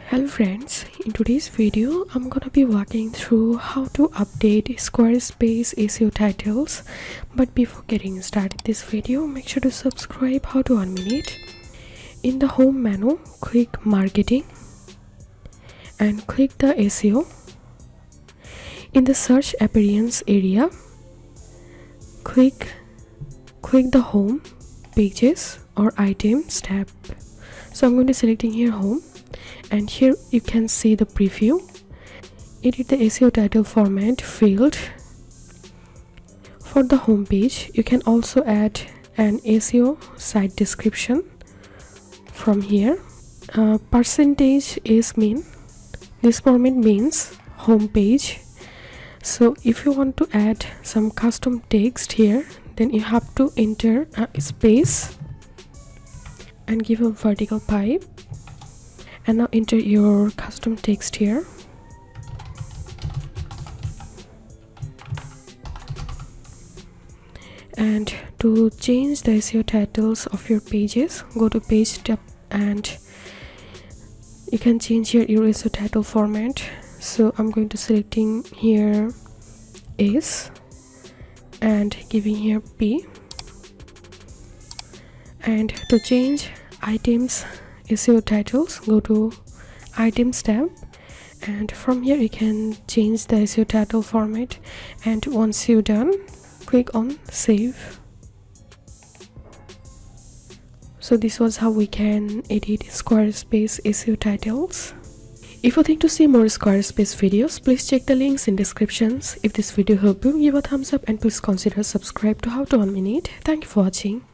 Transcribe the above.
Hello friends, in today's video I'm gonna be walking through how to update Squarespace SEO titles. But before getting started this video, make sure to subscribe. How to 1 minute. In the home menu, click marketing and click the SEO. In the search appearance area, click the home, pages or items tab. So I'm going to selecting here home, and here you can see the preview. Edit the SEO title format field. For the home page, you can also add an SEO site description from here. Percentage is mean. This format means home page. So if you want to add some custom text here, then you have to enter a space and give a vertical pipe. And now enter your custom text here. And to change the SEO titles of your pages, go to page tab and you can change here your SEO title format. So I'm going to selecting here S and giving here P. And to change items SEO titles, go to items tab, and from here you can change the SEO title format. And once you're done, click on save. So this was how we can edit Squarespace SEO titles. If you think to see more Squarespace videos, please check the links in descriptions. If this video helped you, give a thumbs up and please consider subscribe to How to 1 Minute. Thank you for watching.